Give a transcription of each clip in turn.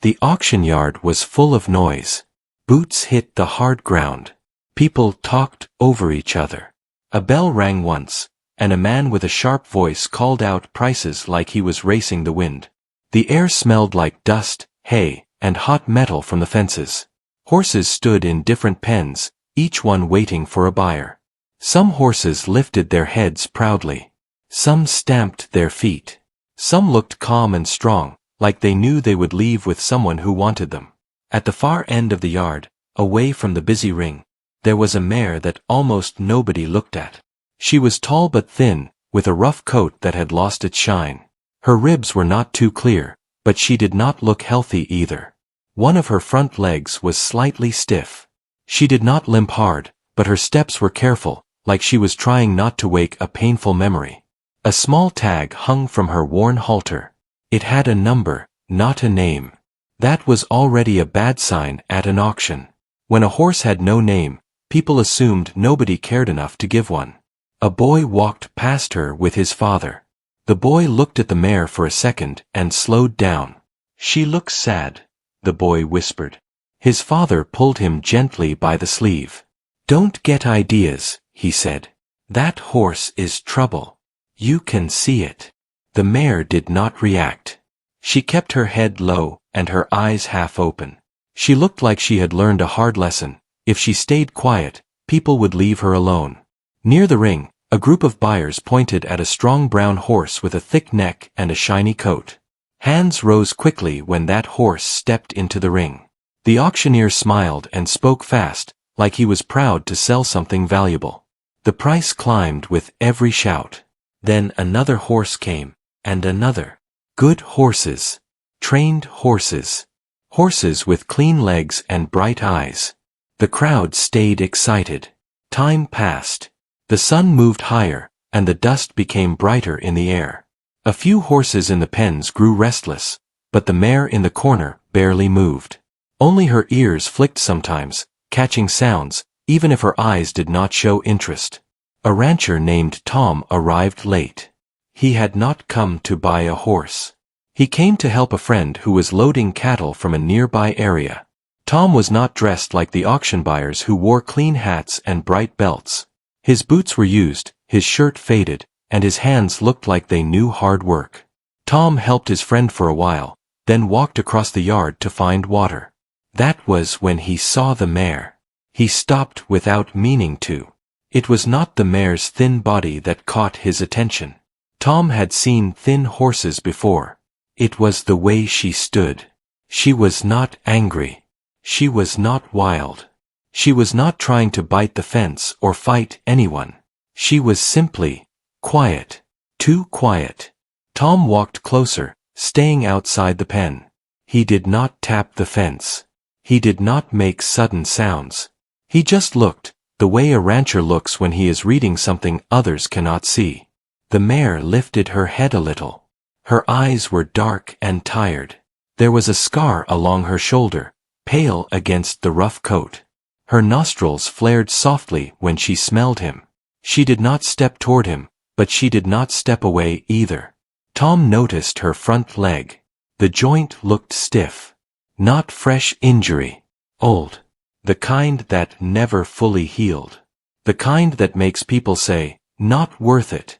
The auction yard was full of noise. Boots hit the hard ground. People talked over each other. A bell rang once, and a man with a sharp voice called out prices like he was racing the wind. The air smelled like dust, hay, and hot metal from the fences. Horses stood in different pens, each one waiting for a buyer. Some horses lifted their heads proudly. Some stamped their feet. Some looked calm and strong, like they knew they would leave with someone who wanted them. At the far end of the yard, away from the busy ring, there was a mare that almost nobody looked at. She was tall but thin, with a rough coat that had lost its shine. Her ribs were not too clear, but she did not look healthy either. One of her front legs was slightly stiff. She did not limp hard, but her steps were careful, like she was trying not to wake a painful memory. A small tag hung from her worn halter. It had a number, not a name. That was already a bad sign at an auction. When a horse had no name, people assumed nobody cared enough to give one. A boy walked past her with his father. The boy looked at the mare for a second and slowed down. "She looks sad," the boy whispered. His father pulled him gently by the sleeve. "Don't get ideas," he said. "That horse is trouble. You can see it." The mare did not react. She kept her head low and her eyes half open. She looked like she had learned a hard lesson. If she stayed quiet, people would leave her alone. Near the ring, a group of buyers pointed at a strong brown horse with a thick neck and a shiny coat. Hands rose quickly when that horse stepped into the ring. The auctioneer smiled and spoke fast, like he was proud to sell something valuable. The price climbed with every shout. Then another horse came, and another. Good horses. Trained horses. Horses with clean legs and bright eyes. The crowd stayed excited. Time passed. The sun moved higher, and the dust became brighter in the air. A few horses in the pens grew restless, but the mare in the corner barely moved. Only her ears flicked sometimes, catching sounds, even if her eyes did not show interest. A rancher named Tom arrived late. He had not come to buy a horse. He came to help a friend who was loading cattle from a nearby area. Tom was not dressed like the auction buyers who wore clean hats and bright belts. His boots were used, his shirt faded, and his hands looked like they knew hard work. Tom helped his friend for a while, then walked across the yard to find water. That was when he saw the mare. He stopped without meaning to. It was not the mare's thin body that caught his attention. Tom had seen thin horses before. It was the way she stood. She was not angry. She was not wild. She was not trying to bite the fence or fight anyone. She was simply quiet. Too quiet. Tom walked closer, staying outside the pen. He did not tap the fence. He did not make sudden sounds. He just looked, the way a rancher looks when he is reading something others cannot see. The mare lifted her head a little. Her eyes were dark and tired. There was a scar along her shoulder, pale against the rough coat. Her nostrils flared softly when she smelled him. She did not step toward him, but she did not step away either. Tom noticed her front leg. The joint looked stiff. Not fresh injury. Old. The kind that never fully healed. The kind that makes people say, "Not worth it."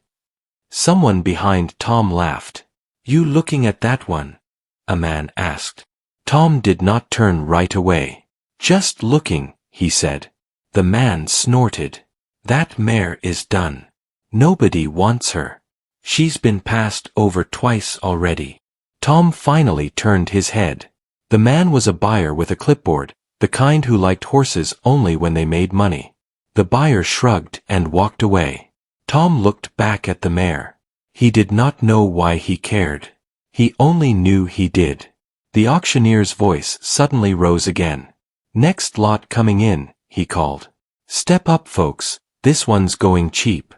Someone behind Tom laughed. "You looking at that one?" a man asked. Tom did not turn right away. "Just looking," he said. The man snorted. "That mare is done. Nobody wants her. She's been passed over twice already." Tom finally turned his head. The man was a buyer with a clipboard, the kind who liked horses only when they made money. The buyer shrugged and walked away. Tom looked back at the mare. He did not know why he cared. He only knew he did. The auctioneer's voice suddenly rose again. "Next lot coming in," he called. "Step up, folks, this one's going cheap."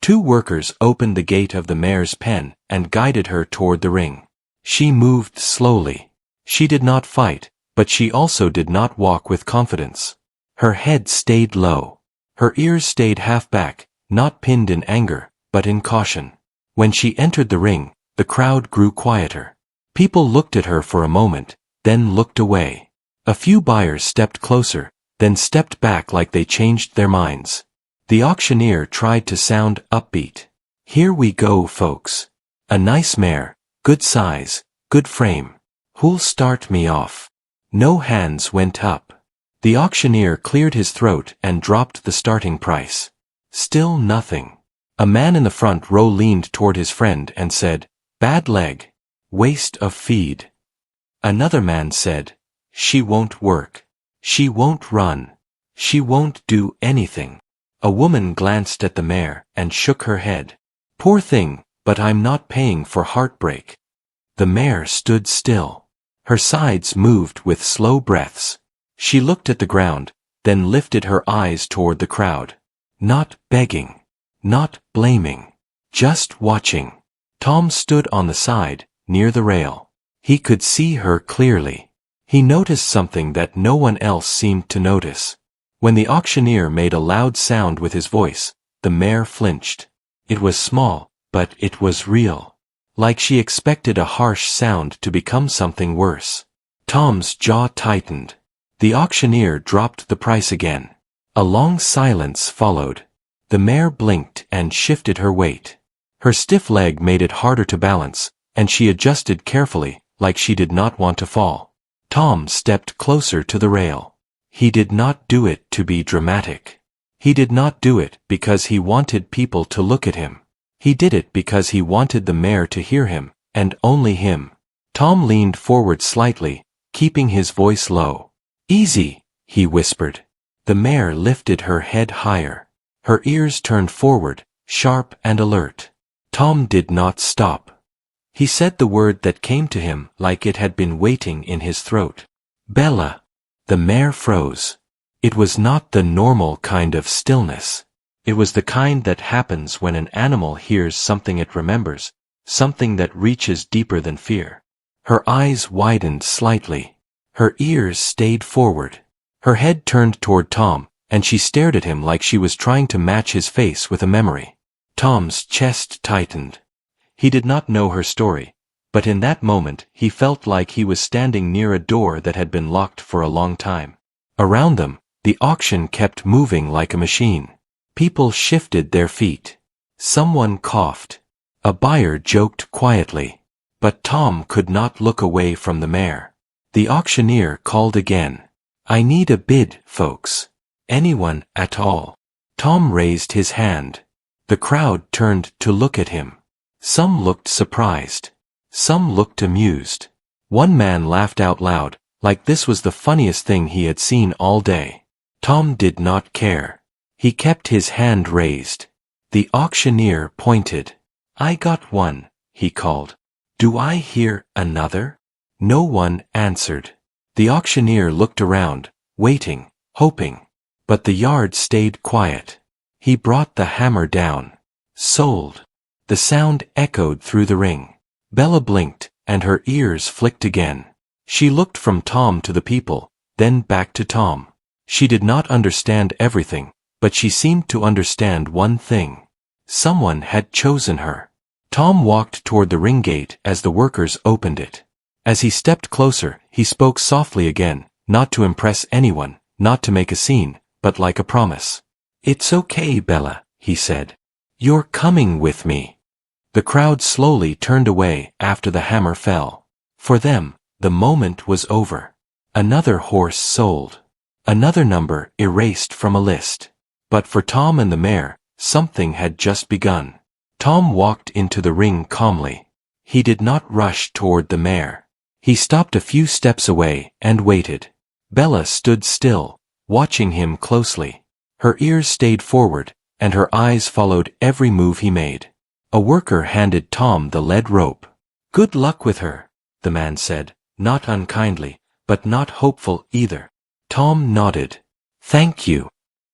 Two workers opened the gate of the mare's pen and guided her toward the ring. She moved slowly. She did not fight, but she also did not walk with confidence. Her head stayed low. Her ears stayed half back, not pinned in anger, but in caution. When she entered the ring, the crowd grew quieter. People looked at her for a moment, then looked away. A few buyers stepped closer, then stepped back like they changed their minds. The auctioneer tried to sound upbeat. "Here we go, folks. A nice mare, good size, good frame. Who'll start me off?" No hands went up. The auctioneer cleared his throat and dropped the starting price. Still nothing. A man in the front row leaned toward his friend and said, "Bad leg. Waste of feed." Another man said, "She won't work. She won't run. She won't do anything." A woman glanced at the mare and shook her head. "Poor thing, but I'm not paying for heartbreak." The mare stood still. Her sides moved with slow breaths. She looked at the ground, then lifted her eyes toward the crowd. Not begging. Not blaming. Just watching. Tom stood on the side, near the rail. He could see her clearly. He noticed something that no one else seemed to notice. When the auctioneer made a loud sound with his voice, the mare flinched. It was small, but it was real. Like she expected a harsh sound to become something worse. Tom's jaw tightened. The auctioneer dropped the price again. A long silence followed. The mare blinked and shifted her weight. Her stiff leg made it harder to balance, and she adjusted carefully, like she did not want to fall. Tom stepped closer to the rail. He did not do it to be dramatic. He did not do it because he wanted people to look at him. He did it because he wanted the mare to hear him, and only him. Tom leaned forward slightly, keeping his voice low. "Easy," he whispered. The mare lifted her head higher. Her ears turned forward, sharp and alert. Tom did not stop. He said the word that came to him like it had been waiting in his throat. "Bella." The mare froze. It was not the normal kind of stillness. It was the kind that happens when an animal hears something it remembers, something that reaches deeper than fear. Her eyes widened slightly. Her ears stayed forward. Her head turned toward Tom, and she stared at him like she was trying to match his face with a memory. Tom's chest tightened. He did not know her story, but in that moment he felt like he was standing near a door that had been locked for a long time. Around them, the auction kept moving like a machine. People shifted their feet. Someone coughed. A buyer joked quietly. But Tom could not look away from the mare. The auctioneer called again. "I need a bid, folks. Anyone at all." Tom raised his hand. The crowd turned to look at him. Some looked surprised. Some looked amused. One man laughed out loud, like this was the funniest thing he had seen all day. Tom did not care. He kept his hand raised. The auctioneer pointed. "I got one," he called. "Do I hear another?" No one answered. The auctioneer looked around, waiting, hoping. But the yard stayed quiet. He brought the hammer down. "Sold." The sound echoed through the ring. Bella blinked, and her ears flicked again. She looked from Tom to the people, then back to Tom. She did not understand everything, but she seemed to understand one thing. Someone had chosen her. Tom walked toward the ring gate as the workers opened it. As he stepped closer, he spoke softly again, not to impress anyone, not to make a scene, but like a promise. "It's okay, Bella," he said. "You're coming with me." The crowd slowly turned away after the hammer fell. For them, the moment was over. Another horse sold. Another number erased from a list. But for Tom and the mare, something had just begun. Tom walked into the ring calmly. He did not rush toward the mare. He stopped a few steps away and waited. Bella stood still, watching him closely. Her ears stayed forward, and her eyes followed every move he made. A worker handed Tom the lead rope. "Good luck with her," the man said, not unkindly, but not hopeful either. Tom nodded. "Thank you."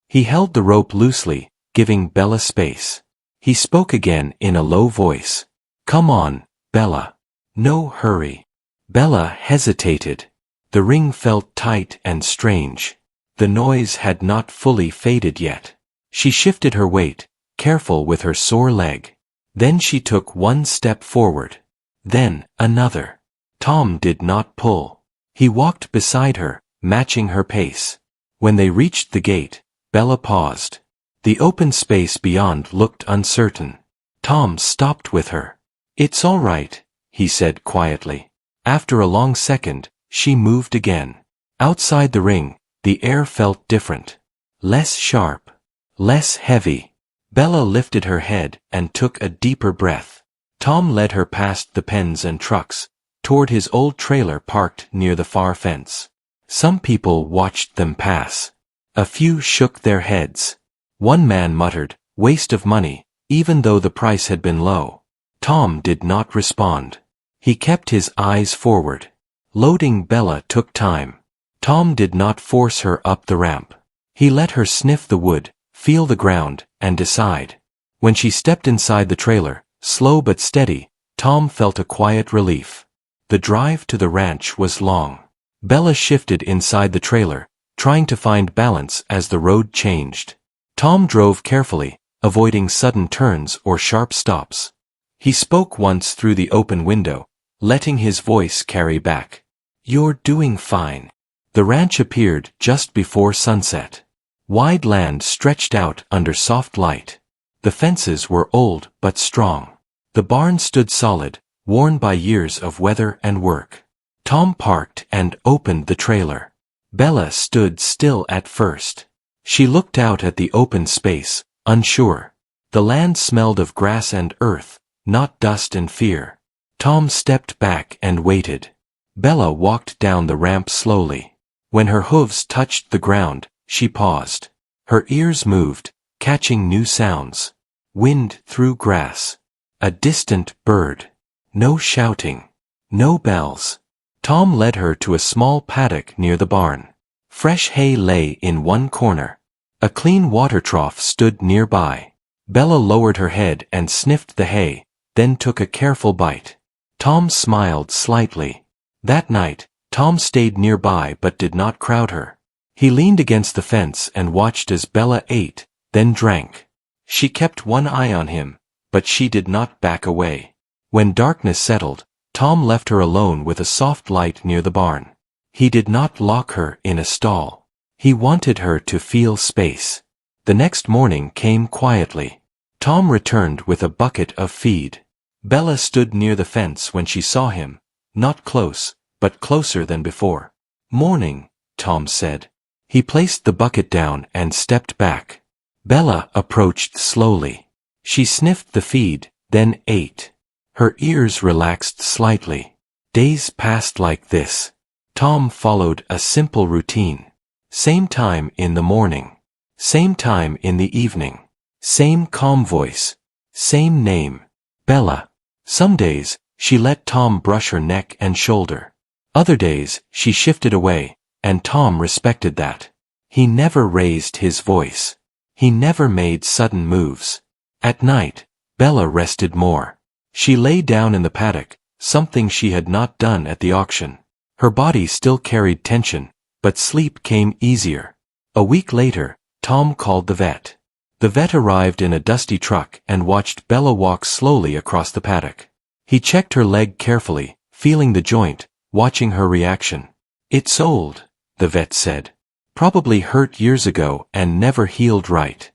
He held the rope loosely, giving Bella space. He spoke again in a low voice. "Come on, Bella. No hurry." Bella hesitated. The ring felt tight and strange. The noise had not fully faded yet. She shifted her weight, careful with her sore leg. Then she took one step forward. Then another. Tom did not pull. He walked beside her, matching her pace. When they reached the gate, Bella paused. The open space beyond looked uncertain. Tom stopped with her. "It's all right," he said quietly. After a long second, she moved again. Outside the ring, the air felt different. Less sharp. Less heavy. Bella lifted her head and took a deeper breath. Tom led her past the pens and trucks, toward his old trailer parked near the far fence. Some people watched them pass. A few shook their heads. One man muttered, "Waste of money," even though the price had been low. Tom did not respond. He kept his eyes forward. Loading Bella took time. Tom did not force her up the ramp. He let her sniff the wood, feel the ground, and decide. When she stepped inside the trailer, slow but steady, Tom felt a quiet relief. The drive to the ranch was long. Bella shifted inside the trailer, trying to find balance as the road changed. Tom drove carefully, avoiding sudden turns or sharp stops. He spoke once through the open window, letting his voice carry back. "You're doing fine." The ranch appeared just before sunset. Wide land stretched out under soft light. The fences were old but strong. The barn stood solid, worn by years of weather and work. Tom parked and opened the trailer. Bella stood still at first. She looked out at the open space, unsure. The land smelled of grass and earth, not dust and fear. Tom stepped back and waited. Bella walked down the ramp slowly. When her hooves touched the ground, she paused. Her ears moved, catching new sounds. Wind through grass. A distant bird. No shouting. No bells. Tom led her to a small paddock near the barn. Fresh hay lay in one corner. A clean water trough stood nearby. Bella lowered her head and sniffed the hay, then took a careful bite. Tom smiled slightly. That night, Tom stayed nearby but did not crowd her. He leaned against the fence and watched as Bella ate, then drank. She kept one eye on him, but she did not back away. When darkness settled, Tom left her alone with a soft light near the barn. He did not lock her in a stall. He wanted her to feel space. The next morning came quietly. Tom returned with a bucket of feed. Bella stood near the fence when she saw him, not close, but closer than before. "Morning," Tom said. He placed the bucket down and stepped back. Bella approached slowly. She sniffed the feed, then ate. Her ears relaxed slightly. Days passed like this. Tom followed a simple routine. Same time in the morning. Same time in the evening. Same calm voice. Same name. Bella. Some days, she let Tom brush her neck and shoulder. Other days, she shifted away, and Tom respected that. He never raised his voice. He never made sudden moves. At night, Bella rested more. She lay down in the paddock, something she had not done at the auction. Her body still carried tension, but sleep came easier. A week later, Tom called the vet. The vet arrived in a dusty truck and watched Bella walk slowly across the paddock. He checked her leg carefully, feeling the joint, watching her reaction. "It's old," the vet said. "Probably hurt years ago and never healed right."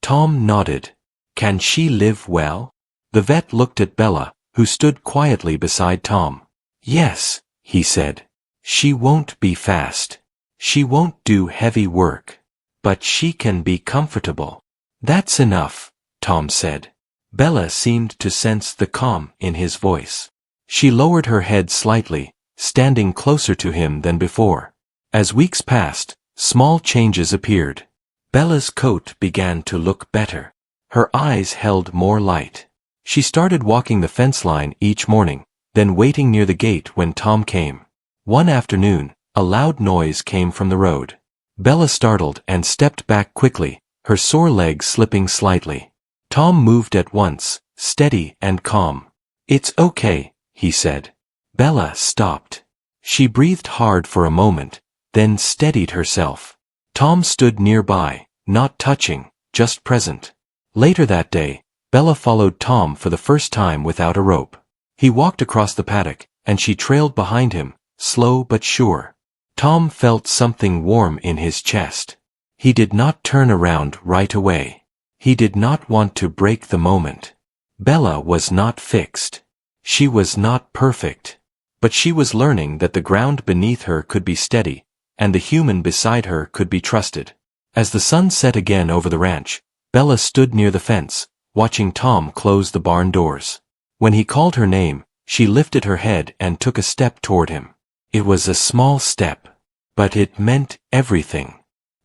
Tom nodded. "Can she live well?" The vet looked at Bella, who stood quietly beside Tom. "Yes," he said. "She won't be fast. She won't do heavy work. But she can be comfortable." "That's enough," Tom said. Bella seemed to sense the calm in his voice. She lowered her head slightly, standing closer to him than before. As weeks passed, small changes appeared. Bella's coat began to look better. Her eyes held more light. She started walking the fence line each morning, then waiting near the gate when Tom came. One afternoon, a loud noise came from the road. Bella startled and stepped back quickly, her sore leg slipping slightly. Tom moved at once, steady and calm. "It's okay," he said. Bella stopped. She breathed hard for a moment, then steadied herself. Tom stood nearby, not touching, just present. Later that day, Bella followed Tom for the first time without a rope. He walked across the paddock, and she trailed behind him, slow but sure. Tom felt something warm in his chest. He did not turn around right away. He did not want to break the moment. Bella was not fixed. She was not perfect. But she was learning that the ground beneath her could be steady, and the human beside her could be trusted. As the sun set again over the ranch, Bella stood near the fence, watching Tom close the barn doors. When he called her name, she lifted her head and took a step toward him. It was a small step, but it meant everything.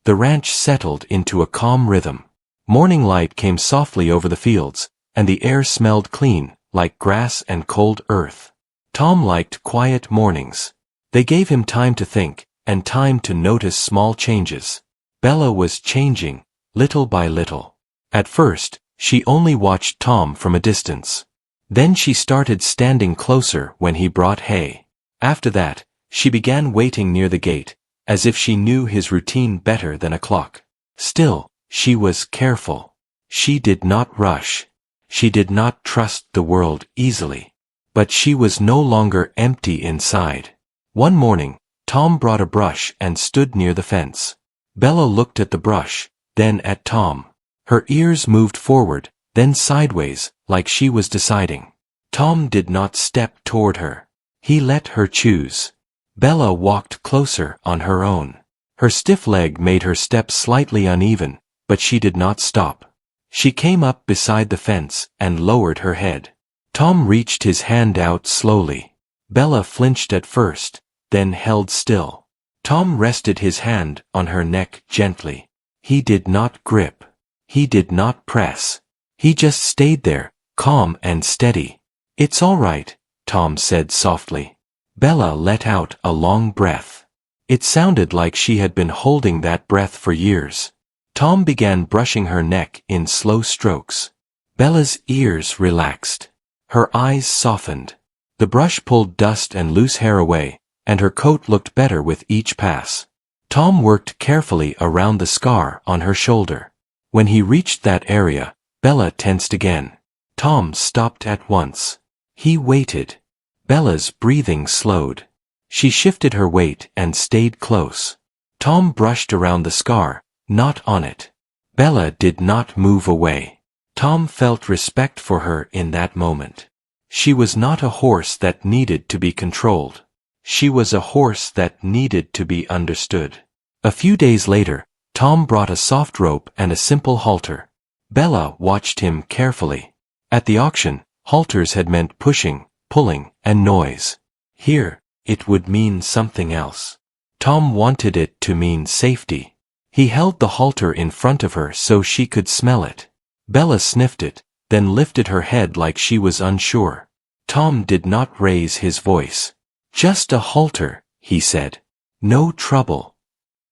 The ranch settled into a calm rhythm. Morning light came softly over the fields, and the air smelled clean, like grass and cold earth. Tom liked quiet mornings. They gave him time to think, and time to notice small changes. Bella was changing, little by little. At first, she only watched Tom from a distance. Then she started standing closer when he brought hay. After that, she began waiting near the gate, as if she knew his routine better than a clock. Still, she was careful. She did not rush. She did not trust the world easily. But she was no longer empty inside. One morning, Tom brought a brush and stood near the fence. Bella looked at the brush, then at Tom. Her ears moved forward, then sideways, like she was deciding. Tom did not step toward her. He let her choose. Bella walked closer on her own. Her stiff leg made her step slightly uneven, but she did not stop. She came up beside the fence and lowered her head. Tom reached his hand out slowly. Bella flinched at first, then held still. Tom rested his hand on her neck gently. He did not grip. He did not press. He just stayed there, calm and steady. "It's all right," Tom said softly. Bella let out a long breath. It sounded like she had been holding that breath for years. Tom began brushing her neck in slow strokes. Bella's ears relaxed. Her eyes softened. The brush pulled dust and loose hair away, and her coat looked better with each pass. Tom worked carefully around the scar on her shoulder. When he reached that area, Bella tensed again. Tom stopped at once. He waited. Bella's breathing slowed. She shifted her weight and stayed close. Tom brushed around the scar, not on it. Bella did not move away. Tom felt respect for her in that moment. She was not a horse that needed to be controlled. She was a horse that needed to be understood. A few days later, Tom brought a soft rope and a simple halter. Bella watched him carefully. At the auction, halters had meant pushing, pulling, and noise. Here, it would mean something else. Tom wanted it to mean safety. He held the halter in front of her so she could smell it. Bella sniffed it, then lifted her head like she was unsure. Tom did not raise his voice. "Just a halter," he said. "No trouble."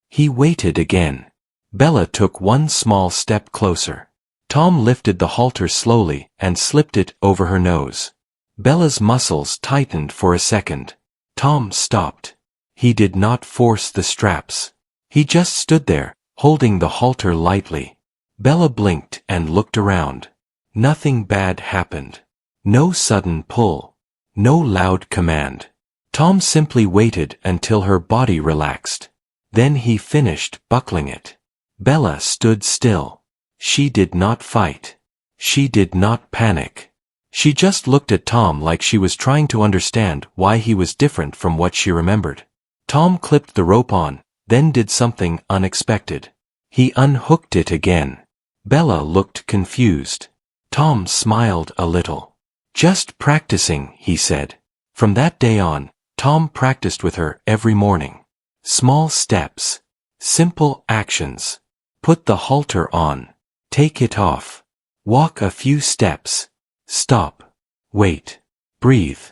He waited again. Bella took one small step closer. Tom lifted the halter slowly and slipped it over her nose. Bella's muscles tightened for a second. Tom stopped. He did not force the straps. He just stood there, holding the halter lightly. Bella blinked and looked around. Nothing bad happened. No sudden pull. No loud command. Tom simply waited until her body relaxed. Then he finished buckling it. Bella stood still. She did not fight. She did not panic. She just looked at Tom like she was trying to understand why he was different from what she remembered. Tom clipped the rope on, then did something unexpected. He unhooked it again. Bella looked confused. Tom smiled a little. "Just practicing," he said. From that day on, Tom practiced with her every morning. Small steps. Simple actions. Put the halter on. Take it off. Walk a few steps. Stop. Wait. Breathe.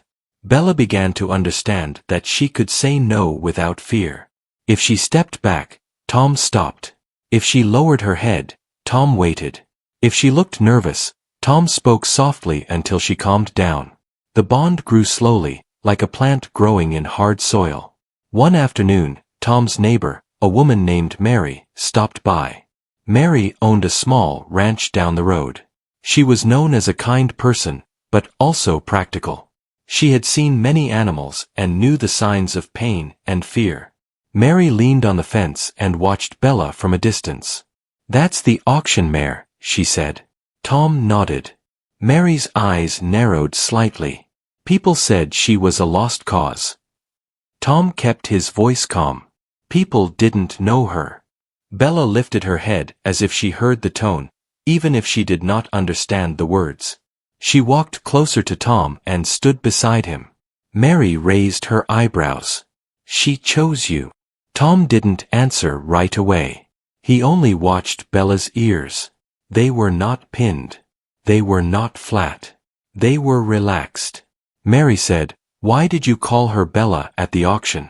Bella began to understand that she could say no without fear. If she stepped back, Tom stopped. If she lowered her head, Tom waited. If she looked nervous, Tom spoke softly until she calmed down. The bond grew slowly, like a plant growing in hard soil. One afternoon, Tom's neighbor, a woman named Mare, stopped by. Mare owned a small ranch down the road. She was known as a kind person, but also practical. She had seen many animals and knew the signs of pain and fear. Mary leaned on the fence and watched Bella from a distance. "That's the auction mare," she said. Tom nodded. Mary's eyes narrowed slightly. People said she was a lost cause. Tom kept his voice calm. People didn't know her. Bella lifted her head as if she heard the tone, even if she did not understand the words. She walked closer to Tom and stood beside him. Mary raised her eyebrows. "She chose you." Tom didn't answer right away. He only watched Bella's ears. They were not pinned. They were not flat. They were relaxed. Mary said, "Why did you call her Bella at the auction?"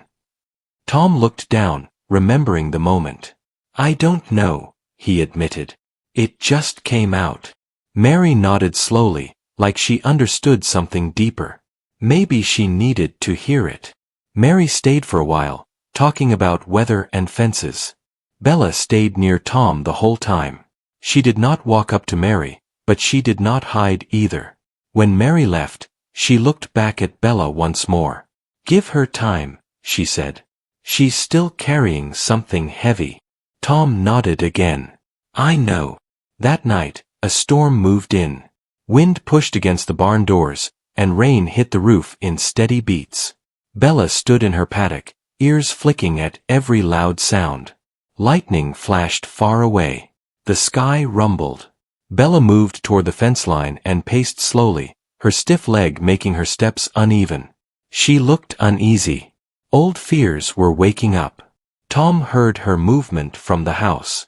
Tom looked down, remembering the moment. "I don't know," he admitted. "It just came out." Mary nodded slowly, like she understood something deeper. Maybe she needed to hear it. Mary stayed for a while, talking about weather and fences. Bella stayed near Tom the whole time. She did not walk up to Mary, but she did not hide either. When Mary left, she looked back at Bella once more. "Give her time," she said. "She's still carrying something heavy." Tom nodded again. "I know." That night, a storm moved in. Wind pushed against the barn doors, and rain hit the roof in steady beats. Bella stood in her paddock, ears flicking at every loud sound. Lightning flashed far away. The sky rumbled. Bella moved toward the fence line and paced slowly, her stiff leg making her steps uneven. She looked uneasy. Old fears were waking up. Tom heard her movement from the house.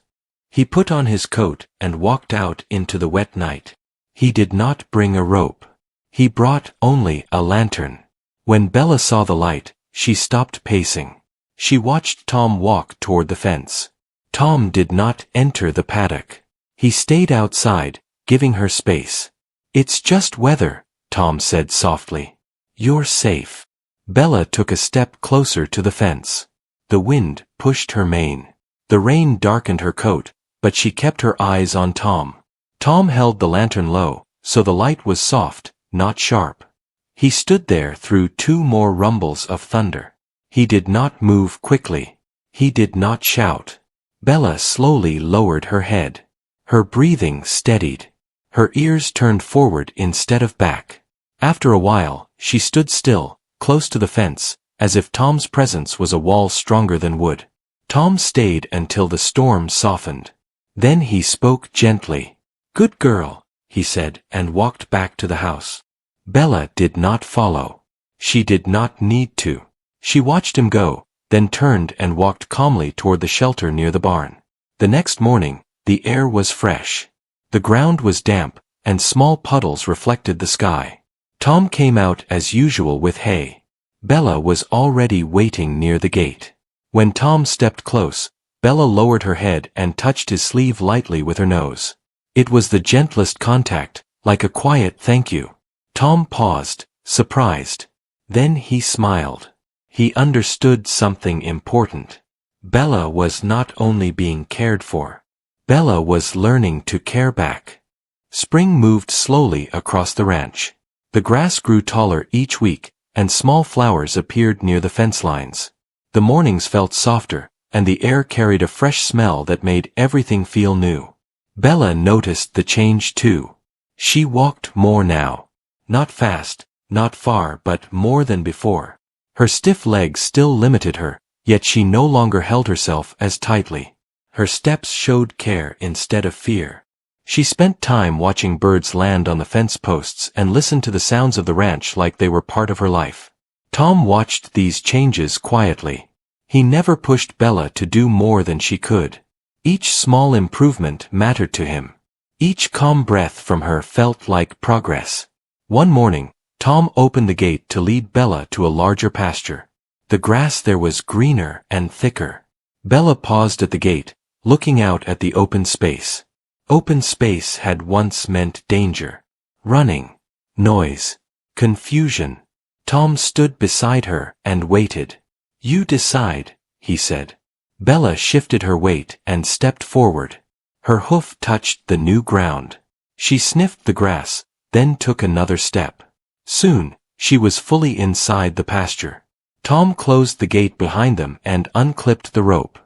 He put on his coat and walked out into the wet night. He did not bring a rope. He brought only a lantern. When Bella saw the light, she stopped pacing. She watched Tom walk toward the fence. Tom did not enter the paddock. He stayed outside, giving her space. "It's just weather," Tom said softly. "You're safe." Bella took a step closer to the fence. The wind pushed her mane. The rain darkened her coat, but she kept her eyes on Tom. Tom held the lantern low, so the light was soft, not sharp. He stood there through 2 more rumbles of thunder. He did not move quickly. He did not shout. Bella slowly lowered her head. Her breathing steadied. Her ears turned forward instead of back. After a while, she stood still, close to the fence, as if Tom's presence was a wall stronger than wood. Tom stayed until the storm softened. Then he spoke gently. "Good girl," he said, and walked back to the house. Bella did not follow. She did not need to. She watched him go, then turned and walked calmly toward the shelter near the barn. The next morning, the air was fresh. The ground was damp, and small puddles reflected the sky. Tom came out as usual with hay. Bella was already waiting near the gate. When Tom stepped close, Bella lowered her head and touched his sleeve lightly with her nose. It was the gentlest contact, like a quiet thank you. Tom paused, surprised. Then he smiled. He understood something important. Bella was not only being cared for. Bella was learning to care back. Spring moved slowly across the ranch. The grass grew taller each week, and small flowers appeared near the fence lines. The mornings felt softer, and the air carried a fresh smell that made everything feel new. Bella noticed the change too. She walked more now. Not fast, not far, but more than before. Her stiff legs still limited her, yet she no longer held herself as tightly. Her steps showed care instead of fear. She spent time watching birds land on the fence posts and listened to the sounds of the ranch like they were part of her life. Tom watched these changes quietly. He never pushed Bella to do more than she could. Each small improvement mattered to him. Each calm breath from her felt like progress. One morning, Tom opened the gate to lead Bella to a larger pasture. The grass there was greener and thicker. Bella paused at the gate, looking out at the open space. Open space had once meant danger, running, noise, confusion. Tom stood beside her and waited. "You decide," he said. Bella shifted her weight and stepped forward. Her hoof touched the new ground. She sniffed the grass, then took another step. Soon, She was fully inside the pasture. Tom closed the gate behind them and unclipped the rope.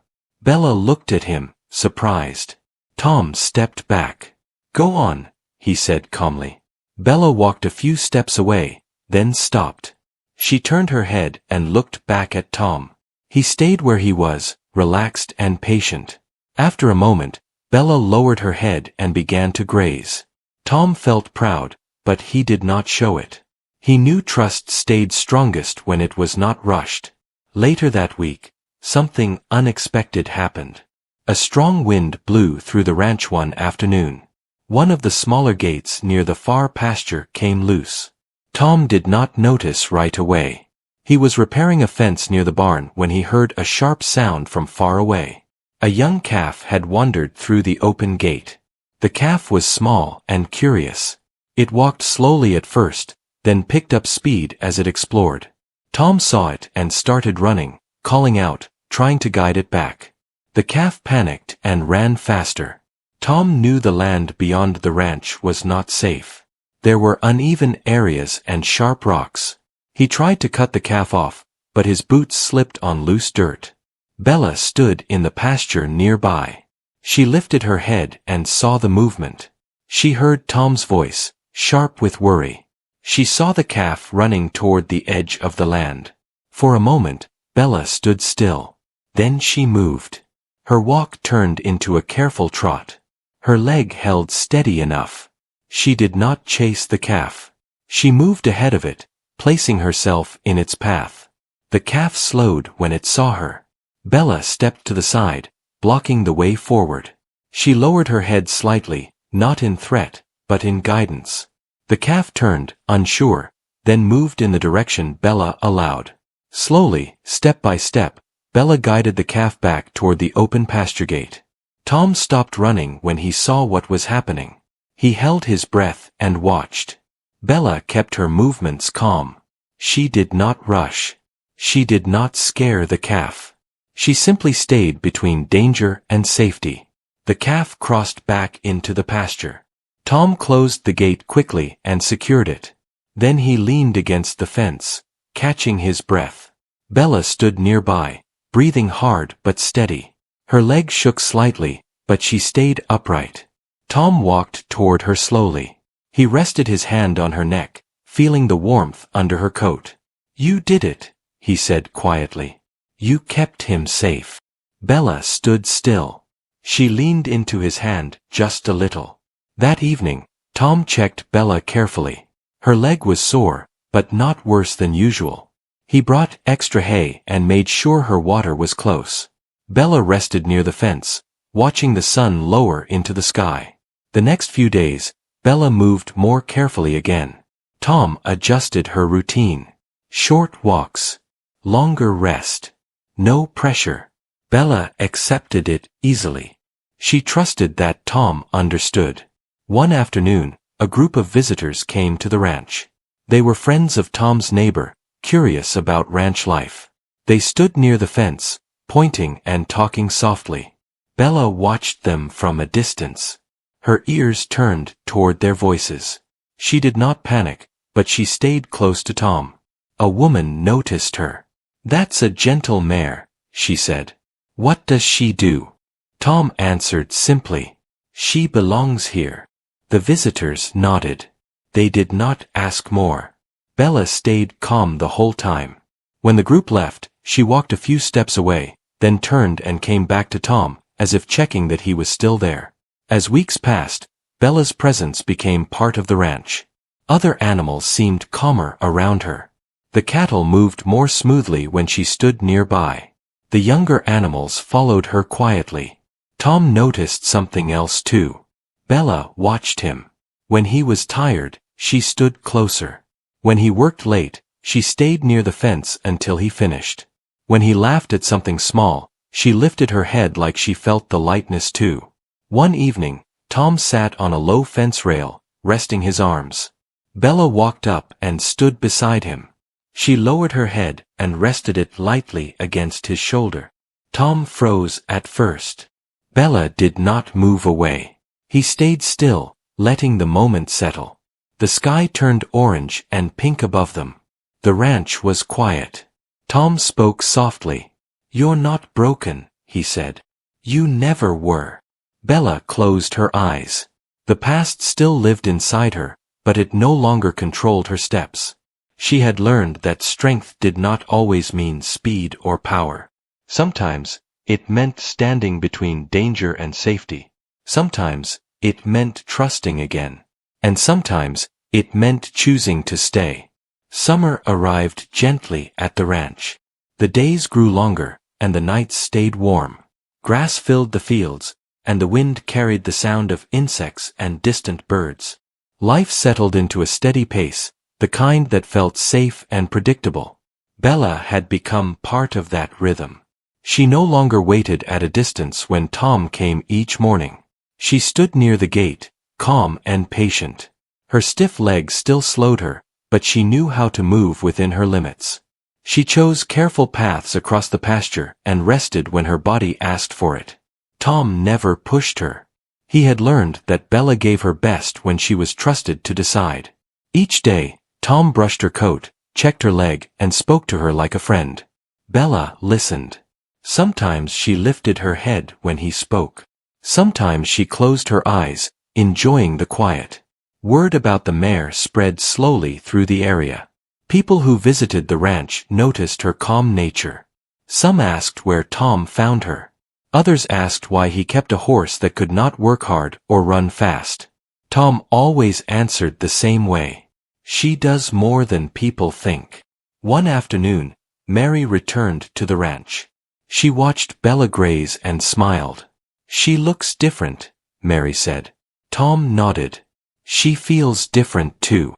Bella looked at him, surprised. Tom stepped back. "Go on," he said calmly. Bella walked a few steps away, then stopped. She turned her head and looked back at Tom. He stayed where he was, relaxed and patient. After a moment, Bella lowered her head and began to graze. Tom felt proud, but he did not show it. He knew trust stayed strongest when it was not rushed. Later that week, something unexpected happened. A strong wind blew through the ranch one afternoon. One of the smaller gates near the far pasture came loose. Tom did not notice right away. He was repairing a fence near the barn when he heard a sharp sound from far away. A young calf had wandered through the open gate. The calf was small and curious. It walked slowly at first, then picked up speed as it explored. Tom saw it and started running, calling out, trying to guide it back. The calf panicked and ran faster. Tom knew the land beyond the ranch was not safe. There were uneven areas and sharp rocks. He tried to cut the calf off, but his boots slipped on loose dirt. Bella stood in the pasture nearby. She lifted her head and saw the movement. She heard Tom's voice, sharp with worry. She saw the calf running toward the edge of the land. For a moment, Bella stood still. Then she moved. Her walk turned into a careful trot. Her leg held steady enough. She did not chase the calf. She moved ahead of it, placing herself in its path. The calf slowed when it saw her. Bella stepped to the side, blocking the way forward. She lowered her head slightly, not in threat, but in guidance. The calf turned, unsure, then moved in the direction Bella allowed. Slowly, step by step, Bella guided the calf back toward the open pasture gate. Tom stopped running when he saw what was happening. He held his breath and watched. Bella kept her movements calm. She did not rush. She did not scare the calf. She simply stayed between danger and safety. The calf crossed back into the pasture. Tom closed the gate quickly and secured it. Then he leaned against the fence, catching his breath. Bella stood nearby, breathing hard but steady. Her leg shook slightly, but she stayed upright. Tom walked toward her slowly. He rested his hand on her neck, feeling the warmth under her coat. "You did it," he said quietly. "You kept him safe." Bella stood still. She leaned into his hand just a little. That evening, Tom checked Bella carefully. Her leg was sore, but not worse than usual. He brought extra hay and made sure her water was close. Bella rested near the fence, watching the sun lower into the sky. The next few days, Bella moved more carefully again. Tom adjusted her routine. Short walks. Longer rest. No pressure. Bella accepted it easily. She trusted that Tom understood. One afternoon, a group of visitors came to the ranch. They were friends of Tom's neighbor, curious about ranch life. They stood near the fence, pointing and talking softly. Bella watched them from a distance. Her ears turned toward their voices. She did not panic, but she stayed close to Tom. A woman noticed her. "That's a gentle mare," she said. "What does she do?" Tom answered simply, "She belongs here." The visitors nodded. They did not ask more. Bella stayed calm the whole time. When the group left, she walked a few steps away, then turned and came back to Tom, as if checking that he was still there. As weeks passed, Bella's presence became part of the ranch. Other animals seemed calmer around her. The cattle moved more smoothly when she stood nearby. The younger animals followed her quietly. Tom noticed something else too. Bella watched him. When he was tired, she stood closer. When he worked late, she stayed near the fence until he finished. When he laughed at something small, she lifted her head like she felt the lightness too. One evening, Tom sat on a low fence rail, resting his arms. Bella walked up and stood beside him. She lowered her head and rested it lightly against his shoulder. Tom froze at first. Bella did not move away. He stayed still, letting the moment settle. The sky turned orange and pink above them. The ranch was quiet. Tom spoke softly. "You're not broken," he said. "You never were." Bella closed her eyes. The past still lived inside her, but it no longer controlled her steps. She had learned that strength did not always mean speed or power. Sometimes, it meant standing between danger and safety. Sometimes, it meant trusting again. And sometimes, it meant choosing to stay. Summer arrived gently at the ranch. The days grew longer, and the nights stayed warm. Grass filled the fields, and the wind carried the sound of insects and distant birds. Life settled into a steady pace, the kind that felt safe and predictable. Bella had become part of that rhythm. She no longer waited at a distance when Tom came each morning. She stood near the gate, calm and patient. Her stiff legs still slowed her, but she knew how to move within her limits. She chose careful paths across the pasture and rested when her body asked for it. Tom never pushed her. He had learned that Bella gave her best when she was trusted to decide. Each day, Tom brushed her coat, checked her leg, and spoke to her like a friend. Bella listened. Sometimes she lifted her head when he spoke. Sometimes she closed her eyes, enjoying the quiet. Word about the mare spread slowly through the area. People who visited the ranch noticed her calm nature. Some asked where Tom found her. Others asked why he kept a horse that could not work hard or run fast. Tom always answered the same way. "She does more than people think." One afternoon, Mary returned to the ranch. She watched Bella graze and smiled. "She looks different," Mary said. Tom nodded. "She feels different too."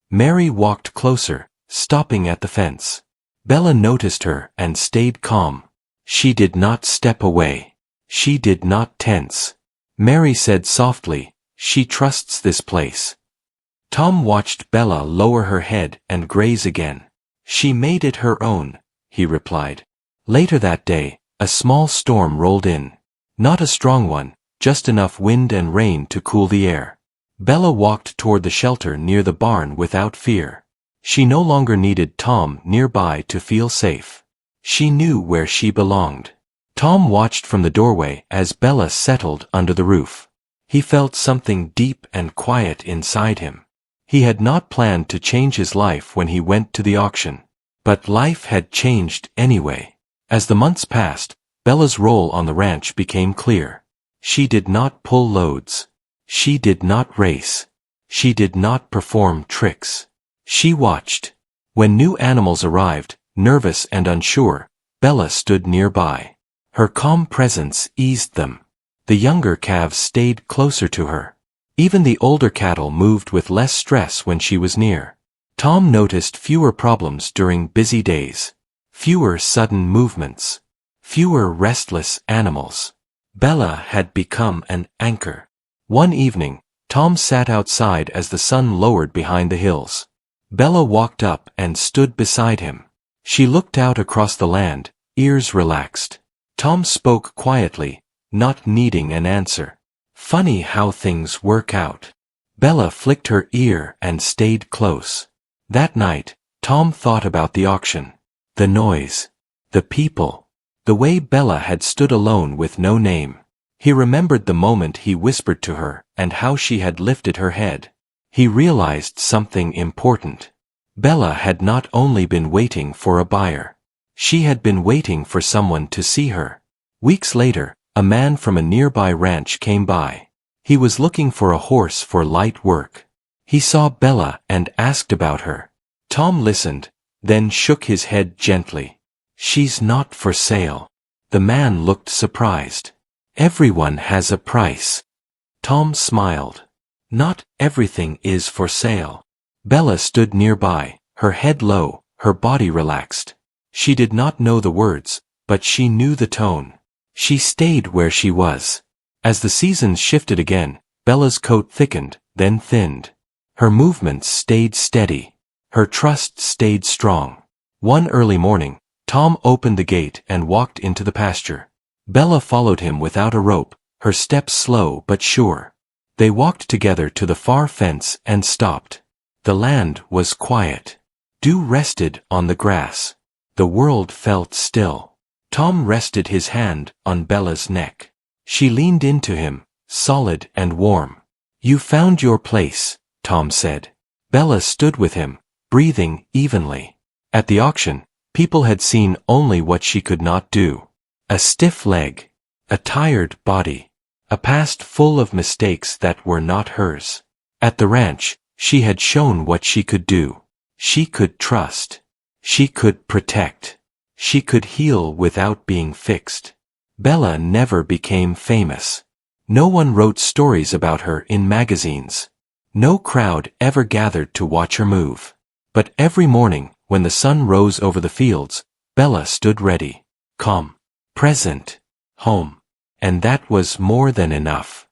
Mary walked closer, stopping at the fence. Bella noticed her and stayed calm. She did not step away. She did not tense. Mary said softly, "She trusts this place." Tom watched Bella lower her head and graze again. "She made it her own," he replied. Later that day, a small storm rolled in. Not a strong one, just enough wind and rain to cool the air. Bella walked toward the shelter near the barn without fear. She no longer needed Tom nearby to feel safe. She knew where she belonged. Tom watched from the doorway as Bella settled under the roof. He felt something deep and quiet inside him. He had not planned to change his life when he went to the auction. But life had changed anyway. As the months passed, Bella's role on the ranch became clear. She did not pull loads. She did not race. She did not perform tricks. She watched. When new animals arrived, nervous and unsure, Bella stood nearby. Her calm presence eased them. The younger calves stayed closer to her. Even the older cattle moved with less stress when she was near. Tom noticed fewer problems during busy days. Fewer sudden movements. Fewer restless animals. Bella had become an anchor. One evening, Tom sat outside as the sun lowered behind the hills. Bella walked up and stood beside him. She looked out across the land, ears relaxed. Tom spoke quietly, not needing an answer. "Funny how things work out." Bella flicked her ear and stayed close. That night, Tom thought about the auction. The noise. The people. The way Bella had stood alone with no name. He remembered the moment he whispered to her and how she had lifted her head. He realized something important. Bella had not only been waiting for a buyer. She had been waiting for someone to see her. Weeks later, a man from a nearby ranch came by. He was looking for a horse for light work. He saw Bella and asked about her. Tom listened, then shook his head gently. "She's not for sale." The man looked surprised. "Everyone has a price." Tom smiled. "Not everything is for sale." Bella stood nearby, her head low, her body relaxed. She did not know the words, but she knew the tone. She stayed where she was. As the seasons shifted again, Bella's coat thickened, then thinned. Her movements stayed steady. Her trust stayed strong. One early morning, Tom opened the gate and walked into the pasture. Bella followed him without a rope, her steps slow but sure. They walked together to the far fence and stopped. The land was quiet. Dew rested on the grass. The world felt still. Tom rested his hand on Bella's neck. She leaned into him, solid and warm. You found your place, Tom said. Bella stood with him, breathing evenly. At the auction, people had seen only what she could not do. A stiff leg, a tired body, a past full of mistakes that were not hers. At the ranch, she had shown what she could do. She could trust. She could protect. She could heal without being fixed. Bella never became famous. No one wrote stories about her in magazines. No crowd ever gathered to watch her move. But every morning, when the sun rose over the fields, Bella stood ready, calm, present, home. And that was more than enough.